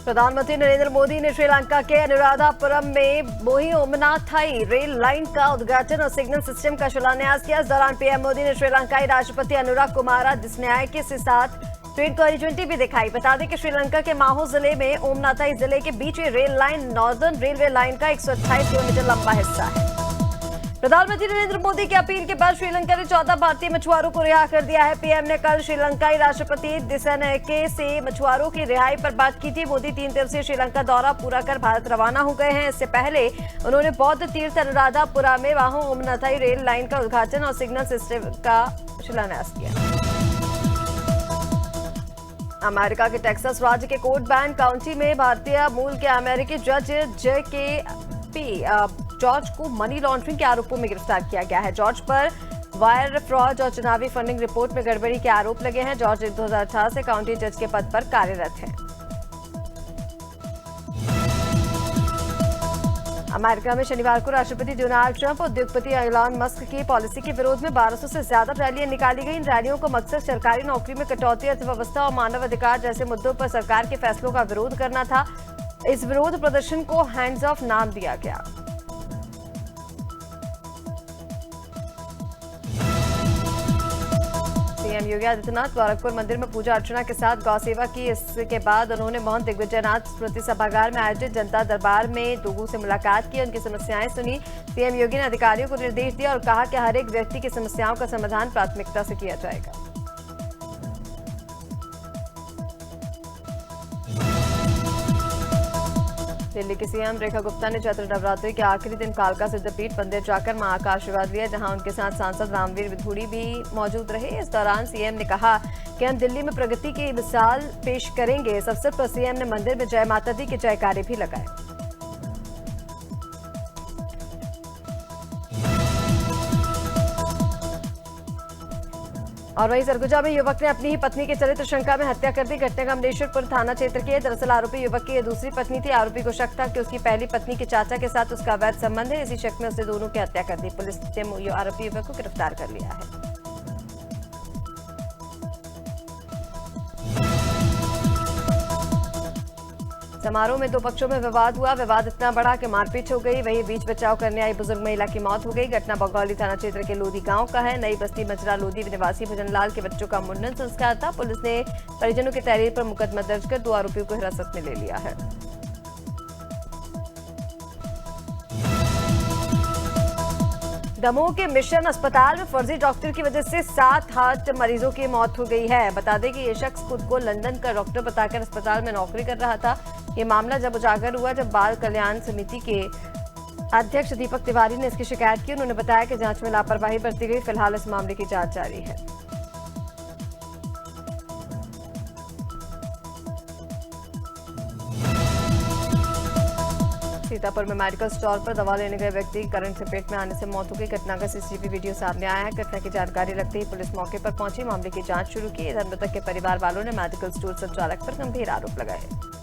प्रधानमंत्री नरेंद्र मोदी ने श्रीलंका के अनुराधापुरम में मोही ओमनाथाई रेल लाइन का उद्घाटन और सिग्नल सिस्टम का शिलान्यास किया। इस दौरान पीएम मोदी ने श्रीलंकाई राष्ट्रपति अनुराग कुमारा दिस्नायके के साथ ट्रेन कनेक्टिविटी भी दिखाई। बता दें कि श्रीलंका के माहो जिले में ओमनाथाई जिले के बीच rail line northern railway line का 128 किलोमीटर लंबा हिस्सा है। प्रधानमंत्री नरेंद्र मोदी की अपील के बाद श्रीलंका ने 14 भारतीय मछुआरों को रिहा कर दिया है। पीएम ने कल श्रीलंकाई राष्ट्रपति दिस्नायके से मछुआरों की रिहाई पर बात की थी। मोदी 3 दिवसीय श्रीलंका दौरा पूरा कर भारत रवाना हो गए हैं। इससे पहले उन्होंने बौद्ध तीर्थ अनुराधापुरा में माहो ओमनाथाई रेल लाइन का उद्घाटन और सिग्नल सिस्टम का शिलान्यास किया। अमेरिका के टेक्सास राज्य के कोर्ट बैंड काउंटी में भारतीय मूल के अमेरिकी जज जॉर्ज को मनी लॉन्ड्रिंग के आरोपों में गिरफ्तार किया गया है। जॉर्ज पर वायर फ्रॉड और चुनावी फंडिंग रिपोर्ट में गड़बड़ी के आरोप लगे हैं। जॉर्ज 2018 से काउंटी जज के पद पर कार्यरत हैं। अमेरिका में शनिवार को राष्ट्रपति डोनाल्ड ट्रंप और उद्योगपति एलन मस्क की पॉलिसी के विरोध में 1200 से ज्यादा रैलियां निकाली गई। इन रैलियों का मकसद सरकारी नौकरी में कटौती, अर्थव्यवस्था और मानव अधिकार जैसे मुद्दों पर सरकार के फैसलों का विरोध करना था। इस विरोध प्रदर्शन को हैंड्स ऑफ नाम दिया गया। सीएम योगी आदित्यनाथ गोरखपुर मंदिर में पूजा अर्चना के साथ गौ सेवा की। इसके बाद उन्होंने महंत दिग्विजयनाथ स्मृति सभागार में आयोजित जनता दरबार में लोगों से मुलाकात की, उनकी समस्याएं सुनी। सीएम योगी ने अधिकारियों को निर्देश दिया और कहा कि हर एक व्यक्ति की समस्याओं का समाधान प्राथमिकता से किया जाएगा। दिल्ली की सीएम रेखा गुप्ता ने चैत्र नवरात्रि के आखिरी दिन कालका सिद्धपीठ मंदिर जाकर मां का आशीर्वाद लिया, जहां उनके साथ सांसद रामवीर विधुड़ी भी मौजूद रहे। इस दौरान सीएम ने कहा कि हम दिल्ली में प्रगति की मिसाल पेश करेंगे। इस अवसर पर सीएम ने मंदिर में जय माता दी के जयकारे भी लगाए। और वहीं सरगुजा में युवक ने अपनी ही पत्नी के चरित्र शंका में हत्या कर दी। घटना अमलेश्वरपुर थाना क्षेत्र की है। दरअसल आरोपी युवक की यह दूसरी पत्नी थी। आरोपी को शक था कि उसकी पहली पत्नी के चाचा के साथ उसका अवैध संबंध है। इसी शक में उसने दोनों की हत्या कर दी। पुलिस ने आरोपी युवक को गिरफ्तार कर लिया है। समारोह में दो पक्षों में विवाद हुआ। विवाद इतना बड़ा कि मारपीट हो गई। वहीं बीच बचाव करने आई बुजुर्ग महिला की मौत हो गई। घटना बघौली थाना क्षेत्र के लोधी गांव का है। नई बस्ती मजरा लोधी निवासी भजनलाल के बच्चों का मुंडन संस्कार था। पुलिस ने परिजनों की तहरीर पर मुकदमा दर्ज कर 2 आरोपियों को हिरासत में ले लिया है। दमोह के मिशन अस्पताल में फर्जी डॉक्टर की वजह से 7 हार्ट मरीजों की मौत हो गई है। बता दें कि ये शख्स खुद को लंदन का डॉक्टर बताकर अस्पताल में नौकरी कर रहा था। ये मामला जब उजागर हुआ जब बाल कल्याण समिति के अध्यक्ष दीपक तिवारी ने इसकी शिकायत की। उन्होंने बताया कि जांच में लापरवाही बरती गई। फिलहाल इस मामले की जांच जारी है। सीतापुर में मेडिकल स्टोर पर दवा लेने गए व्यक्ति की करंट से पेट में आने से मौत हो गई। घटना का सीसीटीवी वीडियो सामने आया है। घटना की जानकारी लगते ही पुलिस मौके पर पहुंची, मामले की जांच शुरू की। इधर मृतक के परिवार वालों ने मेडिकल स्टोर संचालक पर गंभीर आरोप लगाए।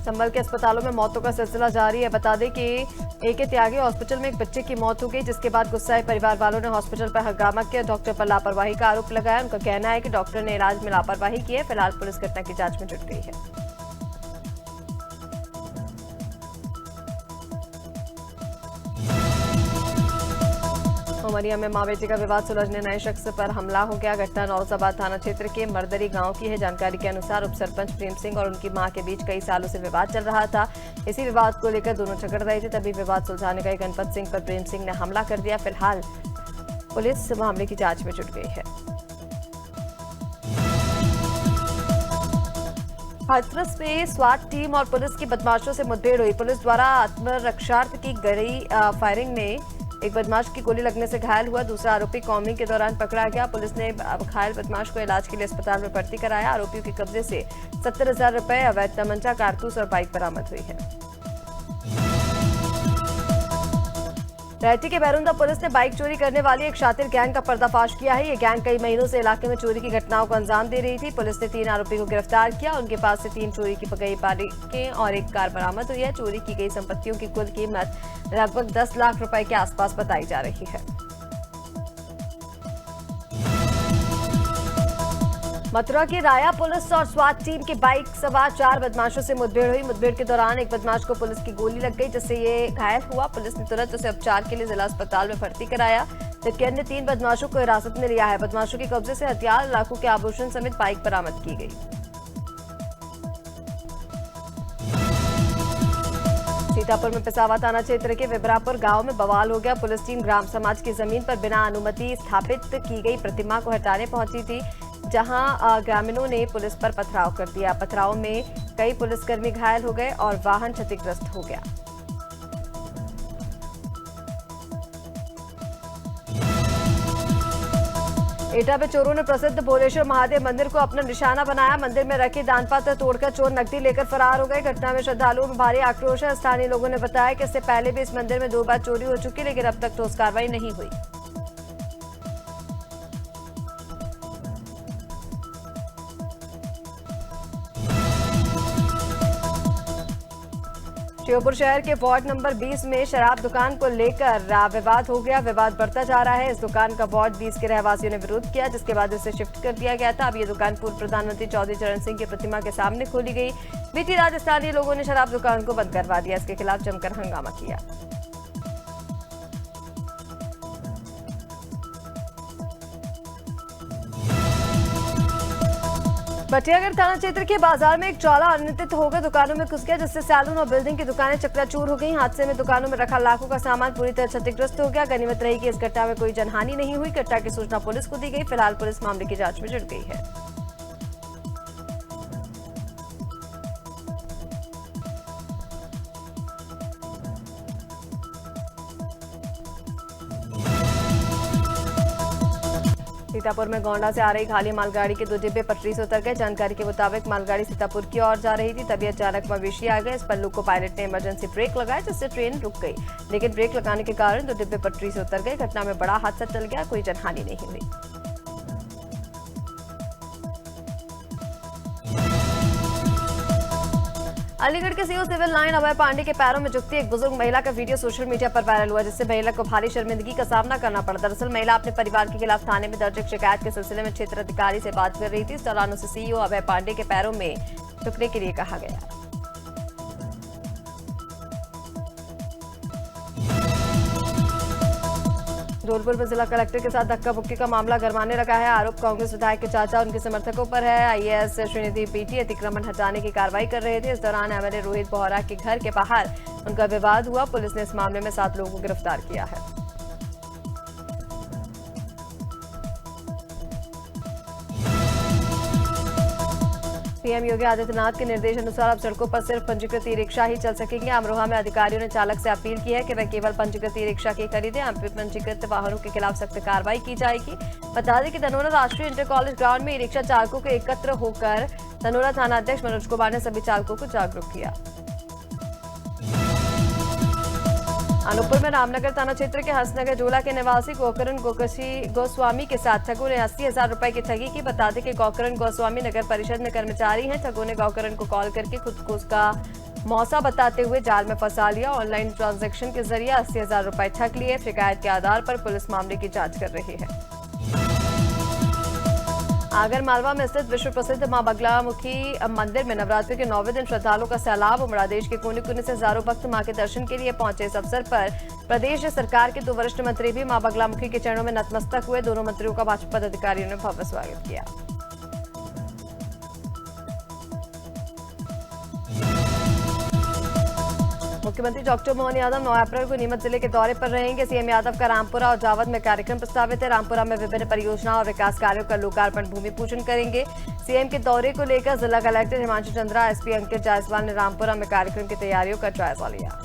संभल के अस्पतालों में मौतों का सिलसिला जारी है। बता दें कि एके त्यागी हॉस्पिटल में एक बच्चे की मौत हो गई, जिसके बाद गुस्साए परिवार वालों ने हॉस्पिटल पर हंगामा किया। डॉक्टर पर लापरवाही का आरोप लगाया। उनका कहना है कि डॉक्टर ने इलाज में लापरवाही की है। फिलहाल पुलिस घटना की जांच में जुट गई है। उमरिया में मां बेटी का विवाद सुलझने नए शख्स पर हमला हो गया। घटना नौरोजाबाद थाना क्षेत्र के मर्दरी गांव की है। जानकारी के अनुसार उप सरपंच प्रेम सिंह और उनकी मां के बीच कई सालों से विवाद चल रहा था। इसी विवाद को लेकर दोनों झगड़ रहे थे। तभी विवाद सुलझाने गए गणपत सिंह पर प्रेम सिंह ने हमला कर दिया। फिलहाल पुलिस मामले की जांच में जुट गई है। हाथरस में स्वाट टीम और पुलिस की बदमाशों से मुठभेड़ हुई। पुलिस द्वारा आत्मरक्षार्थ की गई फायरिंग में एक बदमाश की गोली लगने से घायल हुआ। दूसरा आरोपी कॉमिंग के दौरान पकड़ा गया। पुलिस ने घायल बदमाश को इलाज के लिए अस्पताल में भर्ती कराया। आरोपियों के कब्जे से 70,000 रुपए, अवैध तमंचा, कारतूस और बाइक बरामद हुई है। रहती के बैरुंदा पुलिस ने बाइक चोरी करने वाली एक शातिर गैंग का पर्दाफाश किया है। ये गैंग कई महीनों से इलाके में चोरी की घटनाओं को अंजाम दे रही थी। पुलिस ने 3 आरोपी को गिरफ्तार किया। उनके पास से 3 चोरी की गई बाइकें और एक कार बरामद हुई है। चोरी की गई संपत्तियों की कुल कीमत लगभग 10 लाख रुपए के आसपास बताई जा रही है। मथुरा की राया पुलिस और स्वाट टीम की बाइक सवार 4 बदमाशों से मुठभेड़ हुई। मुठभेड़ के दौरान एक बदमाश को पुलिस की गोली लग गई, जिससे ये घायल हुआ। पुलिस ने तुरंत उसे उपचार के लिए जिला अस्पताल में भर्ती कराया, जबकि अन्य 3 बदमाशों को हिरासत में लिया है। बदमाशों के कब्जे से हथियार, लाखों के आभूषण समेत बाइक बरामद की गई। सीतापुर में पिसावा थाना क्षेत्र के विबरापुर गांव में बवाल हो गया। पुलिस टीम ग्राम समाज की जमीन पर बिना अनुमति स्थापित की गई प्रतिमा को हटाने पहुंची थी, जहां ग्रामीणों ने पुलिस पर पथराव कर दिया। पथराव में कई पुलिसकर्मी घायल हो गए और वाहन क्षतिग्रस्त हो गया। एटा में चोरों ने प्रसिद्ध भोलेश्वर महादेव मंदिर को अपना निशाना बनाया। मंदिर में रखे दान पात्र तोड़कर चोर नकदी लेकर फरार हो गए। घटना में श्रद्धालुओं में भारी आक्रोश है। स्थानीय लोगों ने बताया कि इससे पहले भी इस मंदिर में 2 बार चोरी हो चुकी, लेकिन अब तक ठोस कार्रवाई नहीं हुई। श्योपुर शहर के वार्ड नंबर 20 में शराब दुकान को लेकर विवाद हो गया। विवाद बढ़ता जा रहा है। इस दुकान का वार्ड 20 के रहवासियों ने विरोध किया, जिसके बाद इसे शिफ्ट कर दिया गया था। अब ये दुकान पूर्व प्रधानमंत्री चौधरी चरण सिंह की प्रतिमा के सामने खोली गई। बीती रात स्थानीय लोगों ने शराब दुकान को बंद करवा दिया। इसके खिलाफ जमकर हंगामा किया। बटियागढ़ थाना क्षेत्र के बाजार में एक चौला अनियंत्रित होकर दुकानों में घुस गया, जिससे सैलून और बिल्डिंग की दुकानें चकनाचूर हो गई। हादसे में दुकानों में रखा लाखों का सामान पूरी तरह क्षतिग्रस्त हो गया। गनीमत रही कि इस घटना में कोई जनहानि नहीं हुई। घटना की सूचना पुलिस को दी गई। फिलहाल पुलिस मामले की जांच में जुट गई है। सीतापुर में गोंडा से आ रही खाली मालगाड़ी के 2 डिब्बे पटरी से उतर गए। जानकारी के मुताबिक मालगाड़ी सीतापुर की ओर जा रही थी, तभी अचानक मवेशी आ गए। इस पल्लू को पायलट ने इमरजेंसी ब्रेक लगाया, जिससे ट्रेन रुक गई, लेकिन ब्रेक लगाने के कारण 2 डिब्बे पटरी से उतर गए। घटना में बड़ा हादसा टल गया, कोई जनहानि नहीं हुई। अलीगढ़ के सीओ सिविल लाइन अभय पांडे के पैरों में झुकती एक बुजुर्ग महिला का वीडियो सोशल मीडिया पर वायरल हुआ, जिससे महिला को भारी शर्मिंदगी का सामना करना पड़ा। दरअसल महिला अपने परिवार के खिलाफ थाने में दर्ज शिकायत के सिलसिले में क्षेत्र अधिकारी से बात कर रही थी। इस दौरान उसे सीईओ अभय पांडे के पैरों में झुकने के लिए कहा गया। धौलपुर में जिला कलेक्टर के साथ धक्का मुक्की का मामला गरमाने लगा है। आरोप कांग्रेस विधायक के चाचा उनके समर्थकों पर है। आईएएस श्रीनिधि पीटी अतिक्रमण हटाने की कार्रवाई कर रहे थे। इस दौरान एमएलए रोहित बोहरा के घर के बाहर उनका विवाद हुआ। पुलिस ने इस मामले में 7 लोगों को गिरफ्तार किया है। सीएम योगी आदित्यनाथ के निर्देश अनुसार अब सड़कों पर सिर्फ पंजीकृत ई रिक्शा ही चल सकेंगे। अमरोहा में अधिकारियों ने चालक से अपील की है कि वह केवल पंजीकृत ई रिक्शा की खरीदें। पंजीकृत वाहनों के खिलाफ सख्त कार्रवाई की जाएगी। बता दें कि धनोरा राष्ट्रीय इंटर कॉलेज ग्राउंड में ई रिक्शा चालकों के एकत्र होकर धनोरा थाना अध्यक्ष मनोज कुमार ने सभी चालकों को जागरूक किया। अनूपपुर में रामनगर थाना क्षेत्र के हंसनगर जोला के निवासी गोकरण गोस्वामी के साथ ठगों ने 80,000 रुपए की ठगी की। बता दें कि गोकरण गोस्वामी नगर परिषद में कर्मचारी हैं। ठगों ने गोकरण को कॉल करके खुद को उसका मौसा बताते हुए जाल में फंसा लिया। ऑनलाइन ट्रांजैक्शन के जरिए 80,000 रुपए ठग लिए। शिकायत के आधार पर पुलिस मामले की जांच कर रही है। आगर मालवा में स्थित विश्व प्रसिद्ध मां बगलामुखी मंदिर में नवरात्रि के 9वें दिन श्रद्धालुओं का सैलाब उमड़ा। देश के कोने कोने से हजारों भक्त मां के दर्शन के लिए पहुंचे। इस अवसर पर प्रदेश सरकार के 2 वरिष्ठ मंत्री भी मां बगलामुखी के चरणों में नतमस्तक हुए। दोनों मंत्रियों का भाजपा पदाधिकारियों ने भव्य स्वागत किया। मुख्यमंत्री डॉक्टर मोहन यादव 9 अप्रैल को नीमच जिले के दौरे पर रहेंगे। सीएम यादव का रामपुरा और जावद में कार्यक्रम प्रस्तावित है। रामपुरा में विभिन्न परियोजनाओं और विकास कार्यों का लोकार्पण भूमि पूजन करेंगे। सीएम के दौरे को लेकर जिला कलेक्टर हिमांशु चंद्रा, एसपी अंकित जायसवाल ने रामपुरा में कार्यक्रम की तैयारियों का जायजा लिया।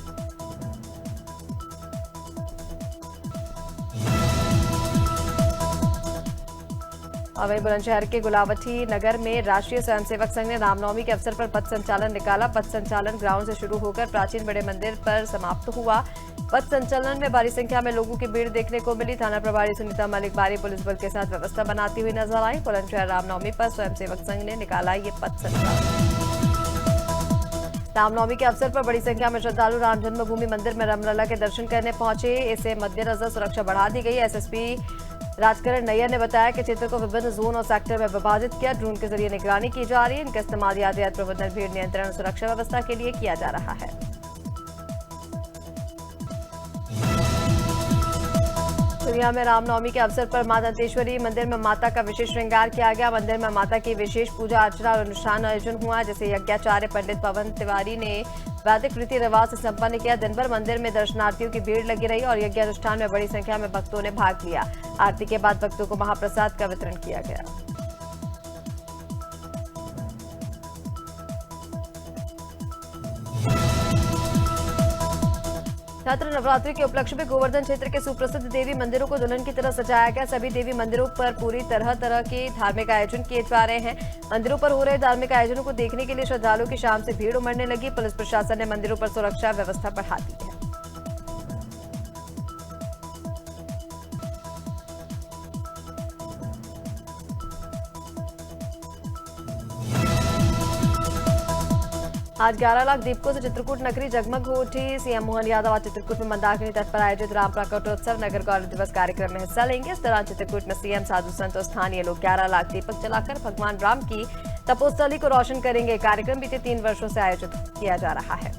वहीं बुलंदशहर के गुलावटी नगर में राष्ट्रीय स्वयंसेवक संघ ने रामनवमी के अवसर पर पथ संचालन निकाला। पथ संचालन ग्राउंड से शुरू होकर प्राचीन बड़े मंदिर पर समाप्त हुआ। पथ संचलन में बड़ी संख्या में लोगों की भीड़ देखने को मिली। थाना प्रभारी सुनीता मलिक बारी पुलिस बल के साथ व्यवस्था बनाती हुई नजर आई। बुलंदशहर रामनवमी पर स्वयंसेवक संघ ने निकाला ये पथ संचलन। रामनवमी के अवसर पर बड़ी संख्या में श्रद्धालु राम जन्मभूमि मंदिर में रामलला के दर्शन करने पहुंचे। इसे मद्देनजर सुरक्षा बढ़ा दी गई। एसएसपी राजकरण नैयर ने बताया कि क्षेत्र को विभिन्न जोन और सेक्टर में विभाजित किया। ड्रोन के जरिए निगरानी की जा रही है। इनका इस्तेमाल यातायात प्रबंधन, भीड़ नियंत्रण और सुरक्षा व्यवस्था के लिए किया जा रहा है। दुनिया में रामनवमी के अवसर पर मां दंतेश्वरी मंदिर में माता का विशेष श्रृंगार किया गया। मंदिर में माता की विशेष पूजा अर्चना और अनुष्ठान आयोजन हुआ, जिसे यज्ञाचार्य पंडित पवन तिवारी ने वैदिक रीति रिवाज से संपन्न किया। दिन भर मंदिर में दर्शनार्थियों की भीड़ लगी रही और यज्ञ अनुष्ठान में बड़ी संख्या में भक्तों ने भाग लिया। आरती के बाद भक्तों को महाप्रसाद का वितरण किया गया। चैत्र नवरात्रि के उपलक्ष्य में गोवर्धन क्षेत्र के सुप्रसिद्ध देवी मंदिरों को दुल्हन की तरह सजाया गया। सभी देवी मंदिरों पर पूरी तरह के धार्मिक आयोजन किए जा रहे हैं। मंदिरों पर हो रहे धार्मिक आयोजनों को देखने के लिए श्रद्धालुओं की शाम से भीड़ उमड़ने लगी। पुलिस प्रशासन ने मंदिरों पर सुरक्षा व्यवस्था बढ़ा दी है। आज 11 लाख दीपकों से चित्रकूट नगरी जगमग हो उठी। सीएम मोहन यादव आज चित्रकूट में मंदाकिनी तट पर आयोजित राम प्राकट्योत्सव नगर गौरव दिवस कार्यक्रम में हिस्सा लेंगे। इस दौरान चित्रकूट में सीएम, साधु संत और स्थानीय लोग 11 लाख दीपक जलाकर भगवान राम की तपोस्थली को रोशन करेंगे। कार्यक्रम बीते 3 वर्षों से आयोजित किया जा रहा है।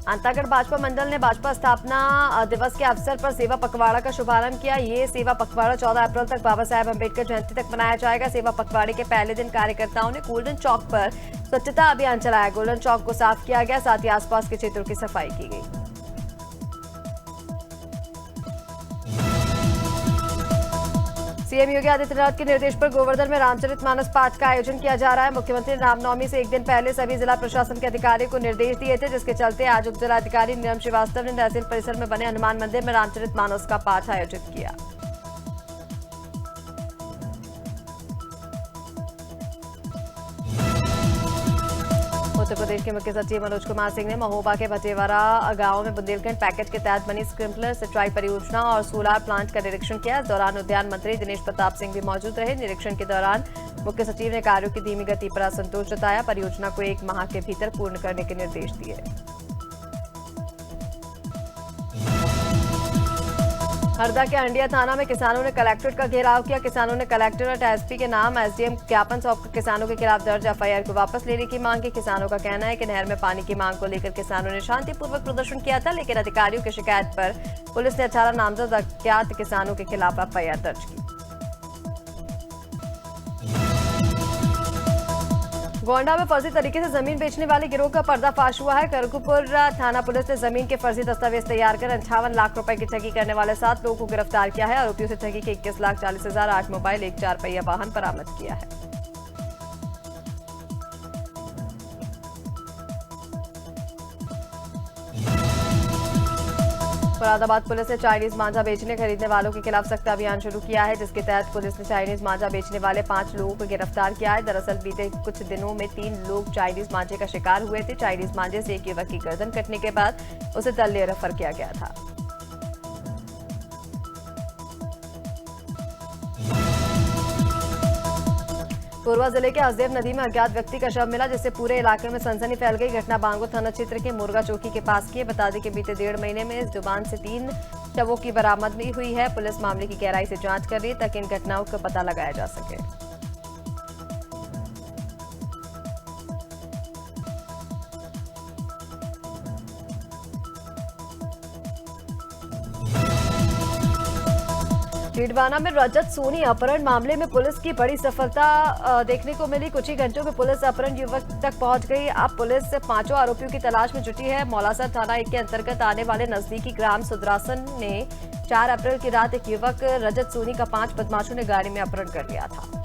अंतागढ़ भाजपा मंडल ने भाजपा स्थापना दिवस के अवसर पर सेवा पखवाड़ा का शुभारंभ किया। ये सेवा पखवाड़ा 14 अप्रैल तक बाबा साहेब अम्बेडकर जयंती तक मनाया जाएगा। सेवा पखवाड़े के पहले दिन कार्यकर्ताओं ने गोल्डन चौक पर स्वच्छता अभियान चलाया। गोल्डन चौक को साफ किया गया, साथ ही आसपास के क्षेत्रों की सफाई की गई। सीएम योगी आदित्यनाथ के निर्देश पर गोवर्धन में रामचरितमानस पाठ का आयोजन किया जा रहा है। मुख्यमंत्री ने रामनवमी से एक दिन पहले सभी जिला प्रशासन के अधिकारियों को निर्देश दिए थे, जिसके चलते आज उप जिलाधिकारी नीलम श्रीवास्तव ने तहसील परिसर में बने हनुमान मंदिर में रामचरितमानस का पाठ आयोजित किया। उत्तर प्रदेश के मुख्य सचिव मनोज कुमार सिंह ने महोबा के भटेवारा गांव में बुंदेलखंड पैकेज के तहत बनी स्प्रिंकलर सिंचाई परियोजना और सोलार प्लांट का निरीक्षण किया। इस दौरान उद्यान मंत्री दिनेश प्रताप सिंह भी मौजूद रहे। निरीक्षण के दौरान मुख्य सचिव ने कार्यों की धीमी गति पर असंतोष जताया। परियोजना को 1 माह के भीतर पूर्ण करने के निर्देश दिए। हरदा के अंडिया थाना में किसानों ने कलेक्ट्रेट का घेराव किया। किसानों ने कलेक्टर और एसपी के नाम एसडीएम ज्ञापन सौंपकर किसानों के खिलाफ दर्ज एफआईआर को वापस लेने की मांग की। किसानों का कहना है कि नहर में पानी की मांग को लेकर किसानों ने शांतिपूर्वक प्रदर्शन किया था, लेकिन अधिकारियों की शिकायत पर पुलिस ने 18 नामजद अज्ञात किसानों के खिलाफ एफआईआर दर्ज की। गोंडा में फर्जी तरीके से जमीन बेचने वाले गिरोह का पर्दाफाश हुआ है। करगुपुर थाना पुलिस ने जमीन के फर्जी दस्तावेज तैयार कर 58 लाख रुपए की ठगी करने वाले 7 लोगों को गिरफ्तार किया है। आरोपियों से ठगी के 21,40,000, 8 मोबाइल, 1 4 पहिया वाहन बरामद किया है। फरीदाबाद पुलिस ने चाइनीज मांझा बेचने खरीदने वालों के खिलाफ सख्त अभियान शुरू किया है, जिसके तहत पुलिस ने चाइनीज मांझा बेचने वाले 5 लोगों को गिरफ्तार किया है। दरअसल बीते कुछ दिनों में 3 लोग चाइनीज मांझे का शिकार हुए थे। चाइनीज मांझे से एक युवक की गर्दन कटने के बाद उसे दल्ले रेफर किया गया था। कोरबा जिले के हसदेव नदी में अज्ञात व्यक्ति का शव मिला, जिससे पूरे इलाके में सनसनी फैल गई। घटना बांगो थाना क्षेत्र के मुर्गा चौकी के पास की है। बता दें कि बीते 1.5 महीने में इस जुबान से 3 शवों की बरामदगी हुई है। पुलिस मामले की गहराई से जांच कर रही है ताकि इन घटनाओं का पता लगाया जा सके। डीडवाना में रजत सोनी अपहरण मामले में पुलिस की बड़ी सफलता देखने को मिली। कुछ ही घंटों में पुलिस अपहरण युवक तक पहुंच गई। अब पुलिस 5 आरोपियों की तलाश में जुटी है। मौलासर थाना 1 के अंतर्गत आने वाले नजदीकी ग्राम सुदरासन ने 4 अप्रैल की रात एक युवक रजत सोनी का 5 बदमाशों ने गाड़ी में अपहरण कर लिया था।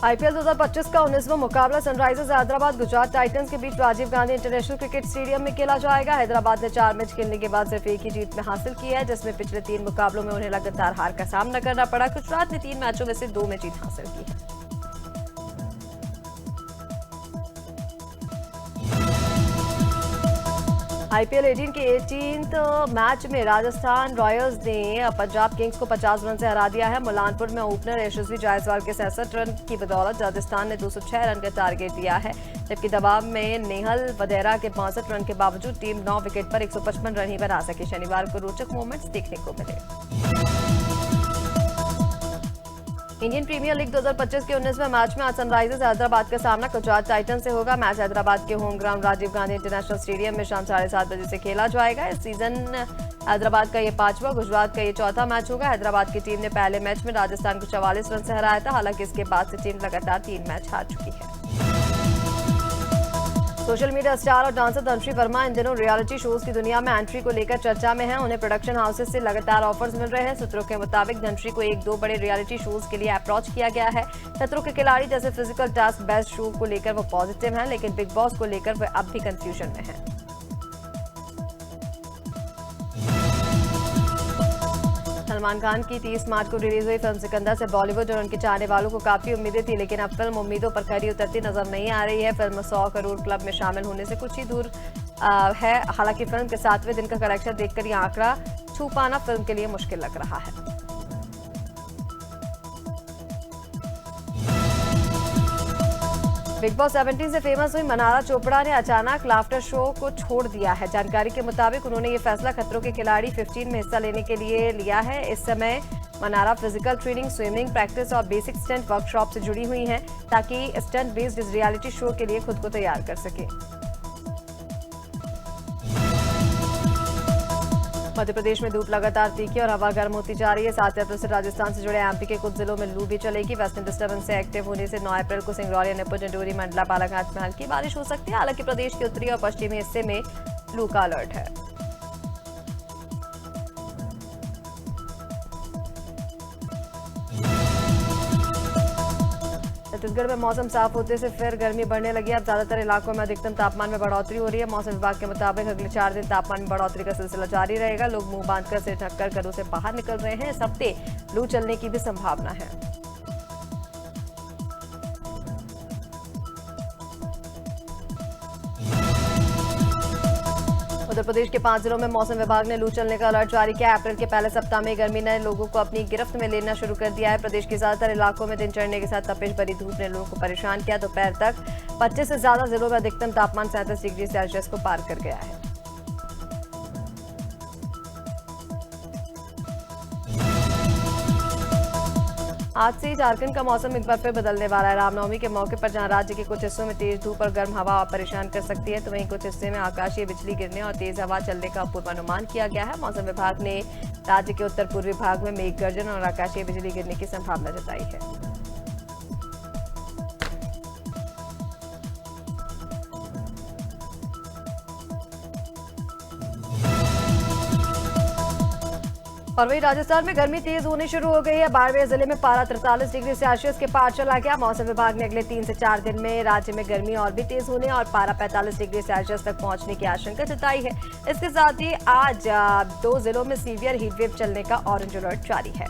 आईपीएल 2025 का 19वां मुकाबला सनराइजर्स हैदराबाद गुजरात टाइटंस के बीच Rajiv Gandhi international cricket stadium में खेला जाएगा। हैदराबाद ने 4 मैच खेलने के बाद सिर्फ एक ही जीत में हासिल की है, जिसमें पिछले 3 मुकाबलों में उन्हें लगातार हार का सामना करना पड़ा। गुजरात ने 3 मैचों में से 2 में जीत हासिल की है। आईपीएल 18 के 18th मैच में राजस्थान रॉयल्स ने पंजाब किंग्स को 50 रन से हरा दिया है। मुलानपुर में ओपनर यशस्वी जायसवाल के 67 रन की बदौलत राजस्थान ने 206 रन का टारगेट दिया है, जबकि दबाव में नेहल वधेरा के 65 रन के बावजूद टीम 9 विकेट पर 155 रन ही बना सकी। शनिवार को रोचक मोमेंट्स देखने को मिले। इंडियन प्रीमियर लीग 2025 के 19वें मैच में आज सनराइजर्स हैदराबाद का सामना गुजरात टाइटंस से होगा। मैच हैदराबाद के home ground Rajiv Gandhi international stadium में शाम 7:30 बजे से खेला जाएगा। इस सीजन हैदराबाद का ये 5वां, गुजरात का ये 4था मैच होगा। हैदराबाद की टीम ने पहले मैच में राजस्थान को 44 रन से हराया था। हालांकि इसके बाद से टीम लगातार 3 मैच हार चुकी है। सोशल मीडिया स्टार और डांसर धनश्री वर्मा इन दिनों रियलिटी शोज की दुनिया में एंट्री को लेकर चर्चा में हैं। उन्हें प्रोडक्शन हाउसेस से लगातार ऑफर्स मिल रहे हैं। सूत्रों के मुताबिक धनश्री को 1-2 बड़े रियलिटी शोज के लिए अप्रोच किया गया है। खतरों के खिलाड़ी जैसे फिजिकल टास्क बेस्ट शो को लेकर वो पॉजिटिव हैं, लेकिन बिग बॉस को लेकर वे अब भी कंफ्यूजन में हैं। सलमान खान की 30 मार्च को रिलीज हुई फिल्म सिकंदर से बॉलीवुड और उनके चाहने वालों को काफी उम्मीदें थी, लेकिन अब फिल्म उम्मीदों पर खरी उतरती नजर नहीं आ रही है। फिल्म 100 करोड़ क्लब में शामिल होने से कुछ ही दूर है। हालांकि फिल्म के 7वें दिन का कलेक्शन देखकर यह आंकड़ा छू पाना फिल्म के लिए मुश्किल लग रहा है। बिग बॉस 17 से फेमस हुई मनारा चोपड़ा ने अचानक लाफ्टर शो को छोड़ दिया है। जानकारी के मुताबिक उन्होंने ये फैसला खतरों के खिलाड़ी 15 में हिस्सा लेने के लिए लिया है। इस समय Mannara physical training, swimming practice और बेसिक स्टंट वर्कशॉप से जुड़ी हुई हैं, ताकि स्टंट बेस्ड इस रियलिटी शो के लिए खुद को तैयार कर सके। मध्य प्रदेश में धूप लगातार तीखी और हवा गर्म होती जा रही है। 7 अप्रैल से राजस्थान से जुड़े एमपी के कुछ जिलों में लू भी चलेगी। वेस्टर्न डिस्टर्बेंस से एक्टिव होने से 9 अप्रैल को सिंगरौली, अनूपपुर, डिंडोरी, मंडला, बालाघाट में हल्की बारिश हो सकती है। हालांकि प्रदेश के उत्तरी और पश्चिमी हिस्से में लू का अलर्ट है। छत्तीसगढ़ में मौसम साफ होते से फिर गर्मी बढ़ने लगी। अब ज्यादातर इलाकों में अधिकतम तापमान में बढ़ोतरी हो रही है। मौसम विभाग के मुताबिक अगले 4 दिन तापमान में बढ़ोतरी का सिलसिला जारी रहेगा। लोग मुंह बांधकर, सिर ढककर घरों से बाहर निकल रहे हैं। इस हफ्ते लू चलने की भी संभावना है। उत्तर प्रदेश के 5 जिलों में मौसम विभाग ने लू चलने का अलर्ट जारी किया। अप्रैल के पहले सप्ताह में गर्मी ने लोगों को अपनी गिरफ्त में लेना शुरू कर दिया है। प्रदेश के ज्यादातर इलाकों में दिन चढ़ने के साथ तपिश भरी धूप ने लोगों को परेशान किया। दोपहर तक 25 से ज्यादा जिलों में अधिकतम तापमान 37 डिग्री सेल्सियस को पार कर गया है। आज से झारखंड का मौसम एक बार फिर बदलने वाला है। रामनवमी के मौके पर जहां राज्य के कुछ हिस्सों में तेज धूप और गर्म हवा परेशान कर सकती है, तो वहीं कुछ हिस्से में आकाशीय बिजली गिरने और तेज हवा चलने का पूर्वानुमान किया गया है। मौसम विभाग ने राज्य के उत्तर पूर्वी भाग में मेघ गर्जन और आकाशीय बिजली गिरने की संभावना जताई है। और वहीं राजस्थान में गर्मी तेज होनी शुरू हो गई है। बाड़मेर जिले में पारा 43 डिग्री सेल्सियस के पार चला गया। मौसम विभाग ने अगले 3 से 4 दिन में राज्य में गर्मी और भी तेज होने और पारा 45 डिग्री सेल्सियस तक पहुंचने की आशंका जताई है। इसके साथ ही आज 2 जिलों में सीवियर हीट वेव चलने का ऑरेंज अलर्ट जारी है।